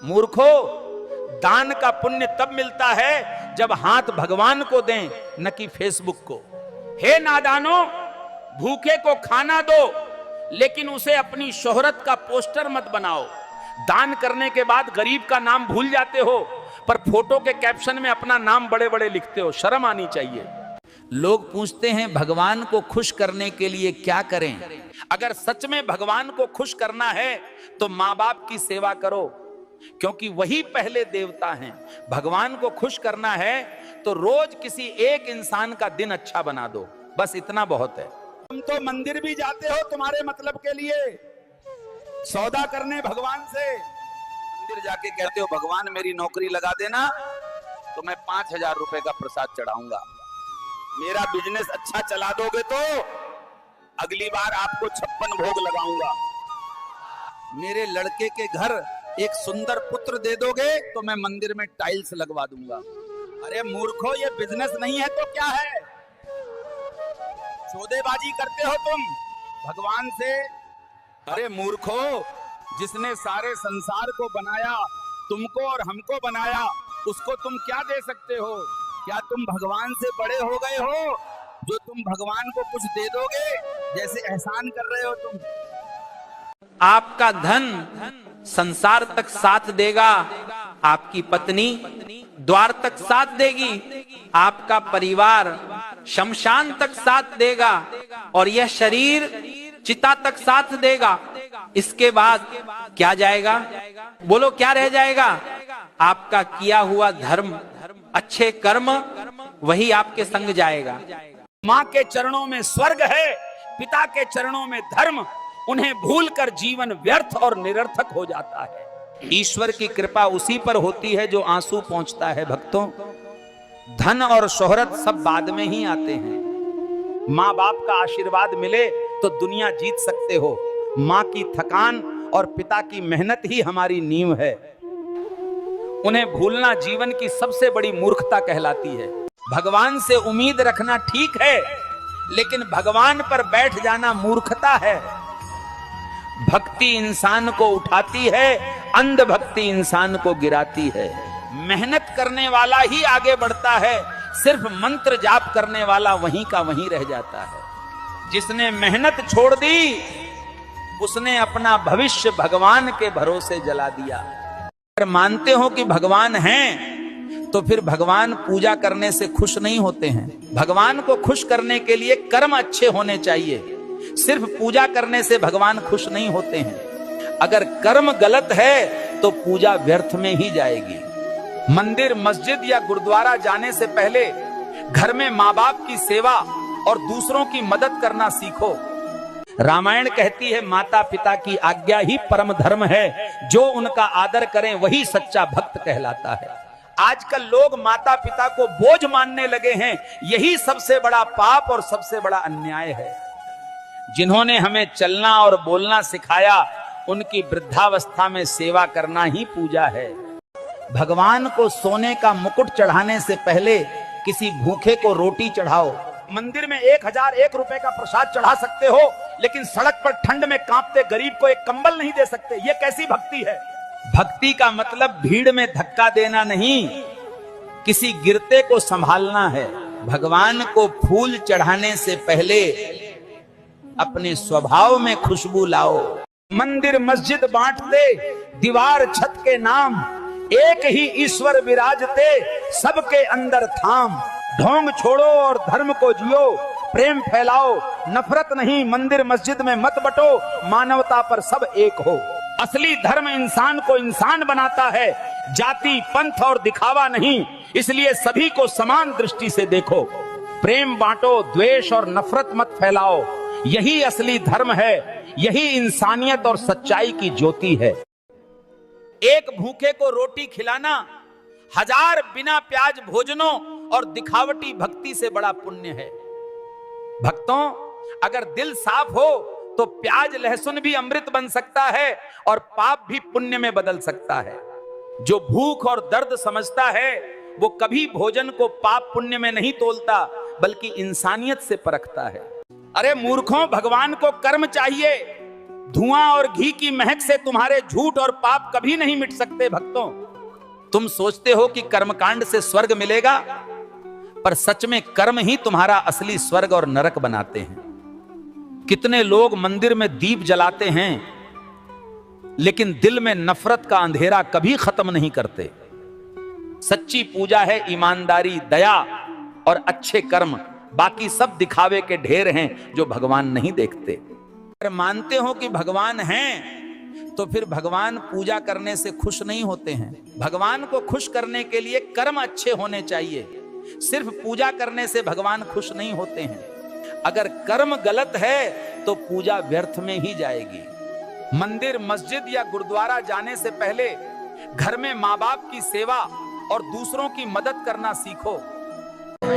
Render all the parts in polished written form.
मूर्खो, दान का पुण्य तब मिलता है जब हाथ भगवान को दें, न कि फेसबुक को। हे नादानो, भूखे को खाना दो, लेकिन उसे अपनी शोहरत का पोस्टर मत बनाओ। दान करने के बाद गरीब का नाम भूल जाते हो, पर फोटो के कैप्शन में अपना नाम बड़े बड़े लिखते हो। शर्म आनी चाहिए। लोग पूछते हैं भगवान को खुश करने के लिए क्या करें। अगर सच में भगवान को खुश करना है तो माँ बाप की सेवा करो, क्योंकि वही पहले देवता हैं। भगवान को खुश करना है तो रोज किसी एक इंसान का दिन अच्छा बना दो, बस इतना बहुत है। तुम तो मंदिर भी जाते हो तुम्हारे मतलब के लिए, सौदा करने भगवान से। मंदिर जाके कहते हो भगवान मेरी नौकरी लगा देना तो मैं 5,000 रुपए का प्रसाद चढ़ाऊंगा। मेरा बिजनेस अच्छा चला दोगे तो अगली बार आपको 56 भोग लगाऊंगा। मेरे लड़के के घर एक सुंदर पुत्र दे दोगे तो मैं मंदिर में टाइल्स लगवा दूंगा। अरे मूर्खो, ये बिजनेस नहीं है तो क्या है? सौदेबाजी करते हो तुम भगवान से। अरे मूर्खो, जिसने सारे संसार को बनाया, तुमको और हमको बनाया, उसको तुम क्या दे सकते हो? क्या तुम भगवान से बड़े हो गए हो जो तुम भगवान को कुछ दे दोगे? जैसे एहसान कर रहे हो तुम। आपका धन संसार तक साथ देगा, आपकी पत्नी द्वार तक साथ देगी, आपका परिवार शमशान तक साथ देगा, और यह शरीर चिता तक साथ देगा। इसके बाद क्या जाएगा? बोलो क्या रह जाएगा? आपका किया हुआ धर्म, अच्छे कर्म, वही आपके संग जाएगा। माँ के चरणों में स्वर्ग है, पिता के चरणों में धर्म। उन्हें भूलकर जीवन व्यर्थ और निरर्थक हो जाता है। ईश्वर की कृपा उसी पर होती है जो आंसू पहुंचता है। भक्तों, धन और शोहरत सब बाद में ही आते हैं। माँ बाप का आशीर्वाद मिले तो दुनिया जीत सकते हो। माँ की थकान और पिता की मेहनत ही हमारी नींव है। उन्हें भूलना जीवन की सबसे बड़ी मूर्खता कहलाती है। भगवान से उम्मीद रखना ठीक है, लेकिन भगवान पर बैठ जाना मूर्खता है। भक्ति इंसान को उठाती है, अंध भक्ति इंसान को गिराती है। मेहनत करने वाला ही आगे बढ़ता है, सिर्फ मंत्र जाप करने वाला वहीं का वहीं रह जाता है। जिसने मेहनत छोड़ दी, उसने अपना भविष्य भगवान के भरोसे जला दिया। अगर मानते हो कि भगवान हैं, तो फिर भगवान पूजा करने से खुश नहीं होते हैं। भगवान को खुश करने के लिए कर्म अच्छे होने चाहिए। सिर्फ पूजा करने से भगवान खुश नहीं होते हैं। अगर कर्म गलत है तो पूजा व्यर्थ में ही जाएगी। मंदिर, मस्जिद या गुरुद्वारा जाने से पहले घर में माँ बाप की सेवा और दूसरों की मदद करना सीखो। रामायण कहती है माता पिता की आज्ञा ही परम धर्म है, जो उनका आदर करें वही सच्चा भक्त कहलाता है। आजकल लोग माता पिता को बोझ मानने लगे हैं, यही सबसे बड़ा पाप और सबसे बड़ा अन्याय है। जिन्होंने हमें चलना और बोलना सिखाया, उनकी वृद्धावस्था में सेवा करना ही पूजा है। भगवान को सोने का मुकुट चढ़ाने से पहले किसी भूखे को रोटी चढ़ाओ। मंदिर में 1001 रुपए का प्रसाद चढ़ा सकते हो, लेकिन सड़क पर ठंड में कांपते गरीब को एक कंबल नहीं दे सकते। ये कैसी भक्ति है? भक्ति का मतलब भीड़ में धक्का देना नहीं, किसी गिरते को संभालना है। भगवान को फूल चढ़ाने से पहले अपने स्वभाव में खुशबू लाओ। मंदिर मस्जिद बांटते, दीवार छत के नाम, एक ही ईश्वर विराजते, सबके अंदर थाम। ढोंग छोड़ो और धर्म को जियो, प्रेम फैलाओ, नफरत नहीं। मंदिर मस्जिद में मत बटो, मानवता पर सब एक हो। असली धर्म इंसान को इंसान बनाता है, जाति, पंथ और दिखावा नहीं। इसलिए सभी को समान दृष्टि से देखो। प्रेम बांटो, द्वेष और नफरत मत फैलाओ। यही असली धर्म है, यही इंसानियत और सच्चाई की ज्योति है। एक भूखे को रोटी खिलाना 1000 बिना प्याज भोजनों और दिखावटी भक्ति से बड़ा पुण्य है। भक्तों, अगर दिल साफ हो तो प्याज लहसुन भी अमृत बन सकता है और पाप भी पुण्य में बदल सकता है। जो भूख और दर्द समझता है वो कभी भोजन को पाप पुण्य में नहीं तोलता, बल्कि इंसानियत से परखता है। अरे मूर्खों, भगवान को कर्म चाहिए, धुआं और घी की महक से तुम्हारे झूठ और पाप कभी नहीं मिट सकते भक्तों। तुम सोचते हो कि कर्मकांड से स्वर्ग मिलेगा, पर सच में कर्म ही तुम्हारा असली स्वर्ग और नरक बनाते हैं। कितने लोग मंदिर में दीप जलाते हैं, लेकिन दिल में नफरत का अंधेरा कभी खत्म नहीं करते। सच्ची पूजा है ईमानदारी, दया और अच्छे कर्म। बाकी सब दिखावे के ढेर हैं जो भगवान नहीं देखते। अगर मानते हो कि भगवान हैं, तो फिर भगवान पूजा करने से खुश नहीं होते हैं। भगवान को खुश करने के लिए कर्म अच्छे होने चाहिए। सिर्फ पूजा करने से भगवान खुश नहीं होते हैं। अगर कर्म गलत है तो पूजा व्यर्थ में ही जाएगी। मंदिर, मस्जिद या गुरुद्वारा जाने से पहले घर में माँ बाप की सेवा और दूसरों की मदद करना सीखो।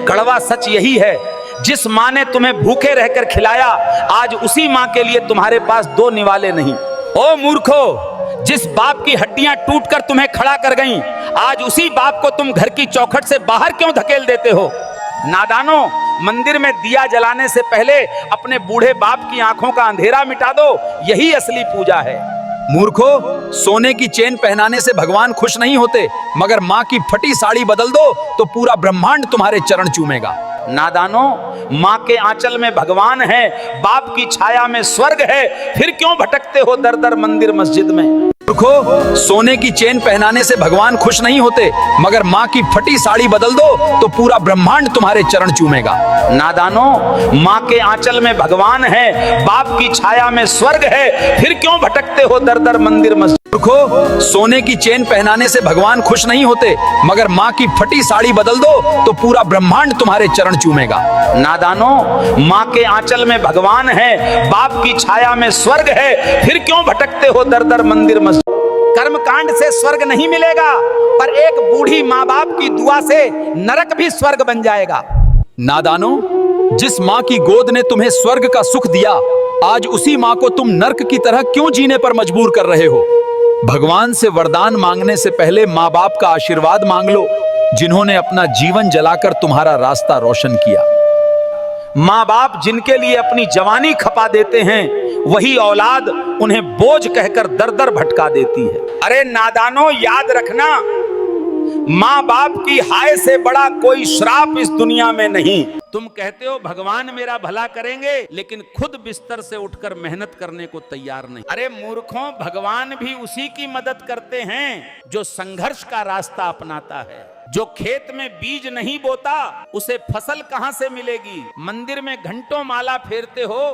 कड़वा सच यही है, जिस माँ ने तुम्हें भूखे रहकर खिलाया, आज उसी माँ के लिए तुम्हारे पास दो निवाले नहीं। ओ मूर्खो, जिस बाप की हड्डियां टूटकर तुम्हें खड़ा कर गईं, आज उसी बाप को तुम घर की चौखट से बाहर क्यों धकेल देते हो? नादानो, मंदिर में दिया जलाने से पहले अपने बूढ़े बाप की आंखों का अंधेरा मिटा दो, यही असली पूजा है। मूर्खो, सोने की चेन पहनाने से भगवान खुश नहीं होते, मगर माँ की फटी साड़ी बदल दो तो पूरा ब्रह्मांड तुम्हारे चरण चूमेगा। नादानो, माँ के आंचल में भगवान है, बाप की छाया में स्वर्ग है, फिर क्यों भटकते हो दर दर मंदिर मस्जिद में? मूर्खो, सोने की चेन पहनाने से भगवान खुश नहीं होते, मगर माँ की फटी साड़ी बदल दो तो पूरा ब्रह्मांड तुम्हारे चरण चूमेगा। नादानो, माँ के आंचल में भगवान है, बाप की छाया में स्वर्ग है, फिर क्यों भटकते हो दर दर मंदिर मस्जिद? मूर्खो, सोने की चेन पहनाने से भगवान खुश नहीं होते, मगर माँ की फटी साड़ी बदल दो तो पूरा ब्रह्मांड तुम्हारे चरण चूमेगा। नादानो, माँ के आंचल में भगवान है, बाप की छाया में स्वर्ग है, फिर क्यों भटकते हो दर दर मंदिर मस्जिद? कर्मकांड से स्वर्ग नहीं मिलेगा, पर एक बूढ़ी माँ बाप की दुआ से नरक भी स्वर्ग बन जाएगा। नादानो, जिस माँ की गोद ने तुम्हें स्वर्ग का सुख दिया, आज उसी माँ को तुम नर्क की तरह क्यों जीने पर मजबूर कर रहे हो? भगवान से वरदान मांगने से पहले माँ बाप का आशीर्वाद मांग लो, जिन्होंने अपना जीवन जलाकर तुम्हारा रास्ता रोशन किया। माँ बाप जिनके लिए अपनी जवानी खपा देते हैं, वही औलाद उन्हें बोझ कहकर दर दर भटका देती है। अरे नादानो, याद रखना, माँ बाप की हाय से बड़ा कोई श्राप इस दुनिया में नहीं। तुम कहते हो भगवान मेरा भला करेंगे, लेकिन खुद बिस्तर से उठकर मेहनत करने को तैयार नहीं। अरे मूर्खों, भगवान भी उसी की मदद करते हैं जो संघर्ष का रास्ता अपनाता है। जो खेत में बीज नहीं बोता, उसे फसल कहां से मिलेगी? मंदिर में घंटों माला फेरते हो,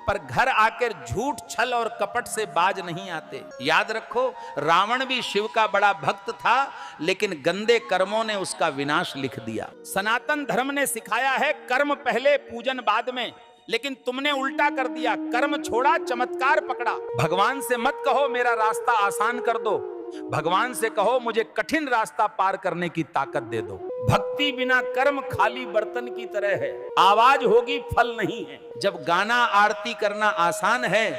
पर घर आकर झूठ, छल और कपट से बाज नहीं आते। याद रखो, रावण भी शिव का बड़ा भक्त था, लेकिन गंदे कर्मों ने उसका विनाश लिख दिया। सनातन धर्म ने सिखाया है कर्म पहले, पूजन बाद में, लेकिन तुमने उल्टा कर दिया। कर्म छोड़ा, चमत्कार पकड़ा। भगवान से मत कहो मेरा रास्ता आसान कर दो, भगवान से कहो मुझे कठिन रास्ता पार करने की ताकत दे दो। भक्ति बिना कर्म खाली बर्तन की तरह है, आवाज होगी फल नहीं है। जब गाना आरती करना आसान है,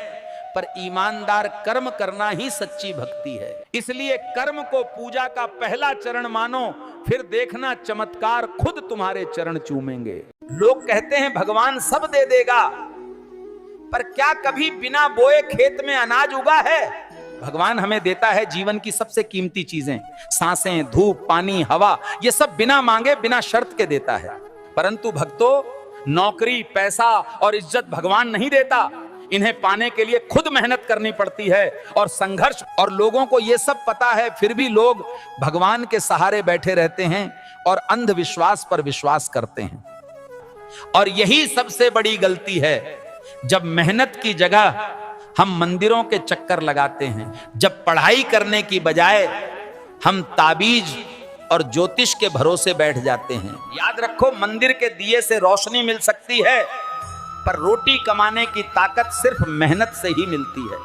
पर ईमानदार कर्म करना ही सच्ची भक्ति है। इसलिए कर्म को पूजा का पहला चरण मानो, फिर देखना चमत्कार खुद तुम्हारे चरण चूमेंगे। लोग कहते हैं भगवान सब दे देगा, पर क्या कभी बिना बोए खेत में अनाज उगा है? भगवान हमें देता है जीवन की सबसे कीमती चीजें, सांसें, धूप, पानी, हवा, ये सब बिना मांगे, बिना शर्त के देता है। परंतु भक्तों, नौकरी, पैसा और इज्जत भगवान नहीं देता। इन्हें पाने के लिए खुद मेहनत करनी पड़ती है और संघर्ष। और लोगों को ये सब पता है, फिर भी लोग भगवान के सहारे बैठे रहते हैं और अंधविश्वास पर विश्वास करते हैं। और यही सबसे बड़ी गलती है, जब मेहनत की जगह हम मंदिरों के चक्कर लगाते हैं, जब पढ़ाई करने की बजाय हम ताबीज और ज्योतिष के भरोसे बैठ जाते हैं। याद रखो, मंदिर के दिए से रोशनी मिल सकती है, पर रोटी कमाने की ताकत सिर्फ मेहनत से ही मिलती है।